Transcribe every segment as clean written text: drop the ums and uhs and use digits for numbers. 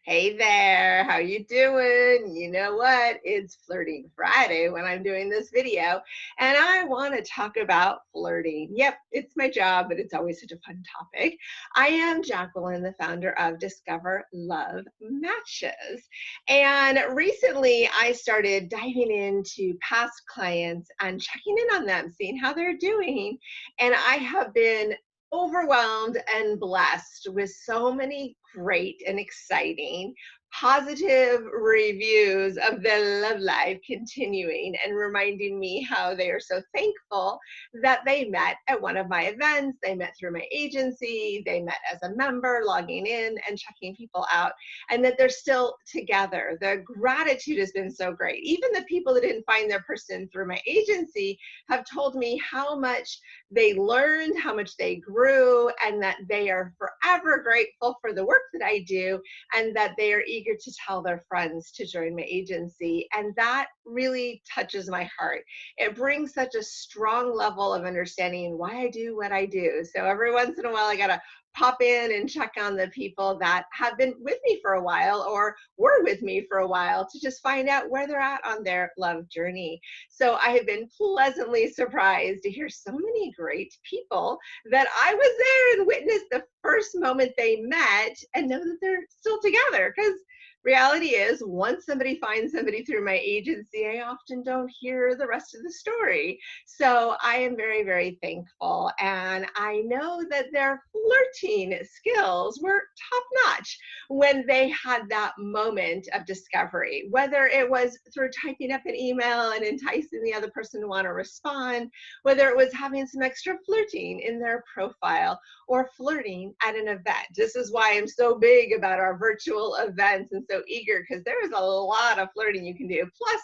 Hey there, how you doing? You know what? It's Flirting Friday when I'm doing this video, and I want to talk about flirting. Yep, it's my job, but it's always such a fun topic. I am Jacqueline, the founder of Discover Love Matches. And recently I started diving into past clients and checking in on them, seeing how they're doing. And I have been overwhelmed and blessed with so many great and exciting positive reviews of their love life continuing and reminding me how they are so thankful that they met at one of my events. They met through my agency, they met as a member, logging in and checking people out, and that they're still together. The gratitude has been so great. Even the people that didn't find their person through my agency have told me how much they learned, how much they grew, and that they are forever grateful for the work that I do, and that they are eager to tell their friends to join my agency. And that really touches my heart. It brings such a strong level of understanding why I do what I do. So every once in a while, I got to pop in and check on the people that have been with me for a while or were with me for a while to just find out where they're at on their love journey. So I have been pleasantly surprised to hear so many great people that I was there and witnessed the first moment they met and know that they're still together. Because reality is, once somebody finds somebody through my agency, I often don't hear the rest of the story. So I am very, very thankful. And I know that their flirting skills were top notch when they had that moment of discovery, whether it was through typing up an email and enticing the other person to want to respond, whether it was having some extra flirting in their profile or flirting at an event. This is why I'm so big about our virtual events and so eager, because there is a lot of flirting you can do. Plus,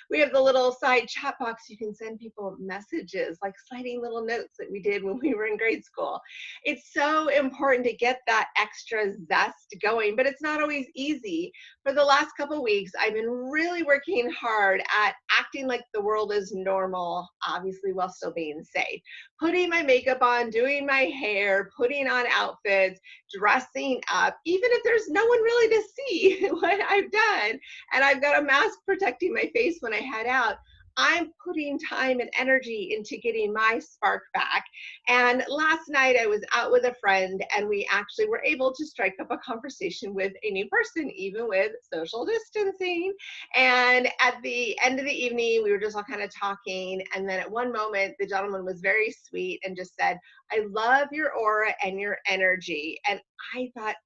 we have the little side chat box. You can send people messages, like sliding little notes that we did when we were in grade school. It's so important to get that extra zest going, but it's not always easy. For the last couple of weeks, I've been really working hard at acting like the world is normal, obviously while still being safe. Putting my makeup on, doing my hair, putting on outfits, dressing up, even if there's no one really to see what I've done. And I've got a mask protecting my face when I head out. I'm putting time and energy into getting my spark back. And last night I was out with a friend and we actually were able to strike up a conversation with a new person, even with social distancing. And at the end of the evening, we were just all kind of talking. And then at one moment, the gentleman was very sweet and just said, "I love your aura and your energy." And I thought,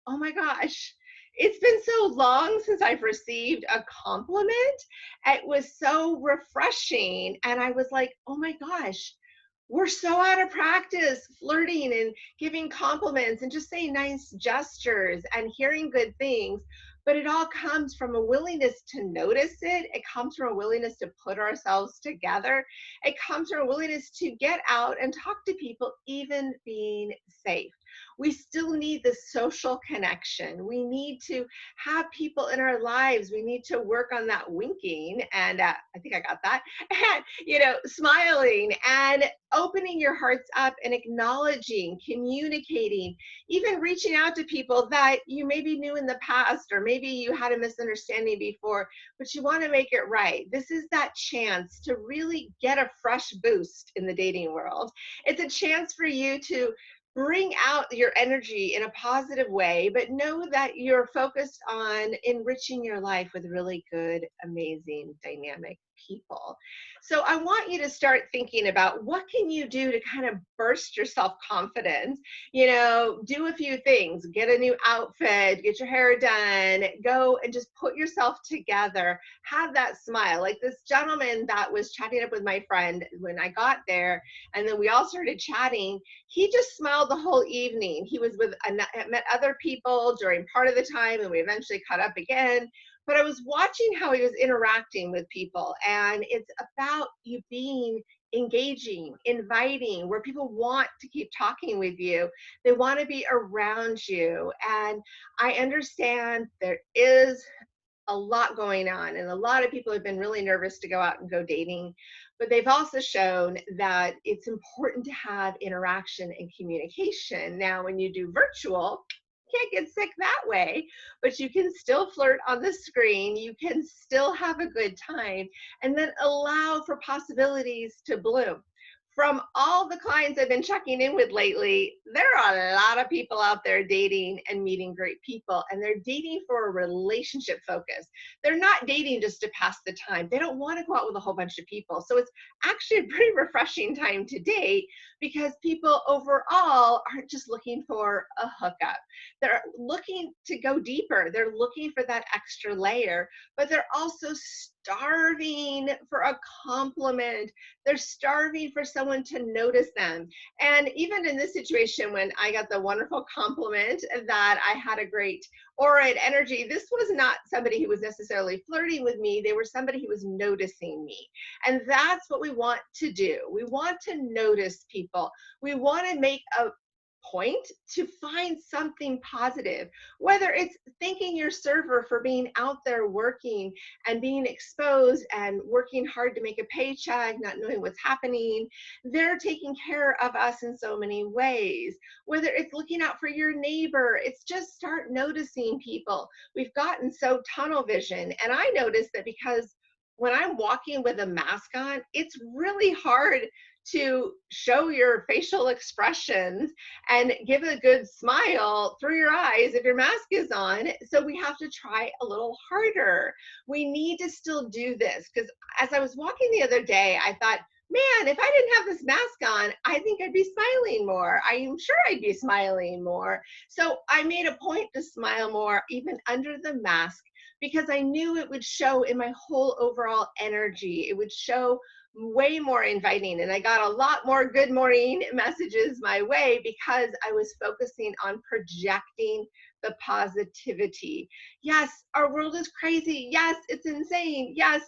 oh my gosh, it's been so long since I've received a compliment. It was so refreshing. And I was like, oh my gosh, we're so out of practice flirting and giving compliments and just saying nice gestures and hearing good things. But it all comes from a willingness to notice it. It comes from a willingness to put ourselves together. It comes from a willingness to get out and talk to people, even being safe. We still need the social connection. We need to have people in our lives. We need to work on that winking. And I think I got that. And, smiling and opening your hearts up and acknowledging, communicating, even reaching out to people that you maybe knew in the past, or maybe you had a misunderstanding before, but you want to make it right. This is that chance to really get a fresh boost in the dating world. It's a chance for you to bring out your energy in a positive way, but know that you're focused on enriching your life with really good, amazing, dynamic people. So I want you to start thinking about what can you do to kind of burst your self-confidence. Do a few things, get a new outfit, get your hair done, go and just put yourself together, have that smile. Like this gentleman that was chatting up with my friend when I got there, and then we all started chatting. He just smiled the whole evening. He was met other people during part of the time, and we eventually caught up again. But I was watching how he was interacting with people, and it's about you being engaging, inviting, where people want to keep talking with you. They want to be around you. And I understand there is a lot going on, and a lot of people have been really nervous to go out and go dating, but they've also shown that it's important to have interaction and communication. Now when you do virtual, can't get sick that way, but you can still flirt on the screen. You can still have a good time and then allow for possibilities to bloom. From all the clients I've been checking in with lately, there are a lot of people out there dating and meeting great people, and they're dating for a relationship focus. They're not dating just to pass the time. They don't want to go out with a whole bunch of people. So it's actually a pretty refreshing time to date because people overall aren't just looking for a hookup. They're looking to go deeper. They're looking for that extra layer, but they're also starving for a compliment. They're starving for someone to notice them. And even in this situation, when I got the wonderful compliment that I had a great aura and energy, this was not somebody who was necessarily flirting with me. They were somebody who was noticing me. And that's what we want to do. We want to notice people. We want to make a point to find something positive, whether it's thanking your server for being out there working and being exposed and working hard to make a paycheck, not knowing what's happening. They're taking care of us in so many ways. Whether it's looking out for your neighbor, it's just start noticing people. We've gotten so tunnel vision. And I noticed that because when I'm walking with a mask on, it's really hard to show your facial expressions and give a good smile through your eyes if your mask is on. So we have to try a little harder. We need to still do this because as I was walking the other day, I thought, man, if I didn't have this mask on, I think I'd be smiling more. I am sure I'd be smiling more. So I made a point to smile more, even under the mask, because I knew it would show in my whole overall energy. It would show way more inviting. And I got a lot more good morning messages my way because I was focusing on projecting the positivity. Yes, our world is crazy. Yes, it's insane. Yes,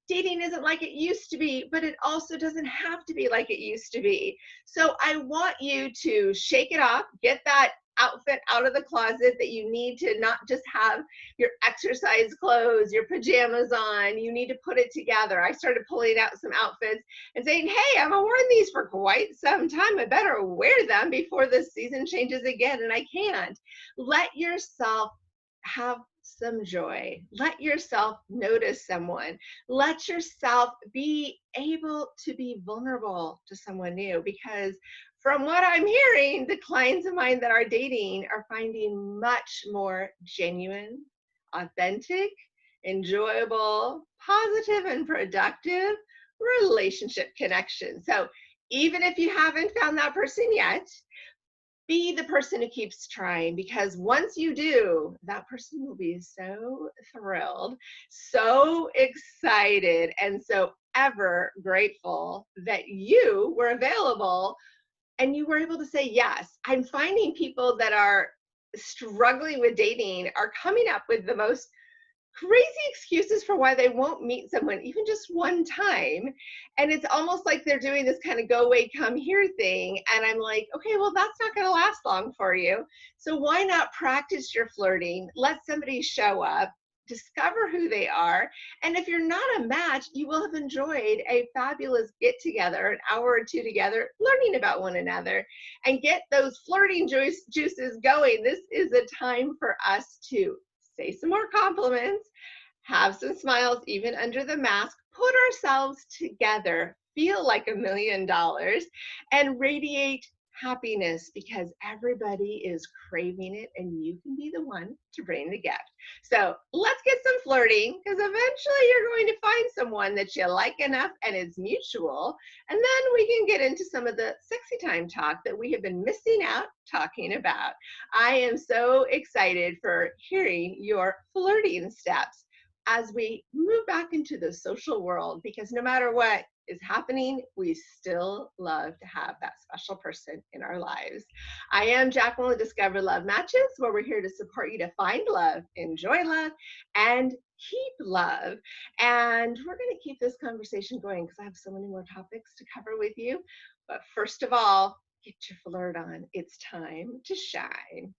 dating isn't like it used to be, but it also doesn't have to be like it used to be. So I want you to shake it off, get that outfit out of the closet that you need to not just have your exercise clothes, your pajamas on. You need to put it together. I started pulling out some outfits and saying, hey, I've worn these for quite some time. I better wear them before the season changes again, and I can't. Let yourself have some joy. Let yourself notice someone. Let yourself be able to be vulnerable to someone new, because from what I'm hearing, the clients of mine that are dating are finding much more genuine, authentic, enjoyable, positive, and productive relationship connection. So even if you haven't found that person yet, be the person who keeps trying, because once you do, that person will be so thrilled, so excited, and so ever grateful that you were available and you were able to say yes. I'm finding people that are struggling with dating are coming up with the most crazy excuses for why they won't meet someone even just one time. And it's almost like they're doing this kind of go away, come here thing. And I'm like, okay, well, that's not going to last long for you. So why not practice your flirting? Let somebody show up, discover who they are. And if you're not a match, you will have enjoyed a fabulous get together, an hour or two together, learning about one another, and get those flirting juices going. This is a time for us to say some more compliments, have some smiles even under the mask, put ourselves together, feel like $1,000,000, and radiate happiness, because everybody is craving it and you can be the one to bring the gift. So let's get some flirting, because eventually you're going to find someone that you like enough and it's mutual. And then we can get into some of the sexy time talk that we have been missing out talking about. I am so excited for hearing your flirting steps as we move back into the social world, because no matter what is happening, we still love to have that special person in our lives. I am Jacqueline with Discover Love Matches, where we're here to support you to find love, enjoy love, and keep love. And we're going to keep this conversation going because I have so many more topics to cover with you. But first of all, get your flirt on. It's time to shine.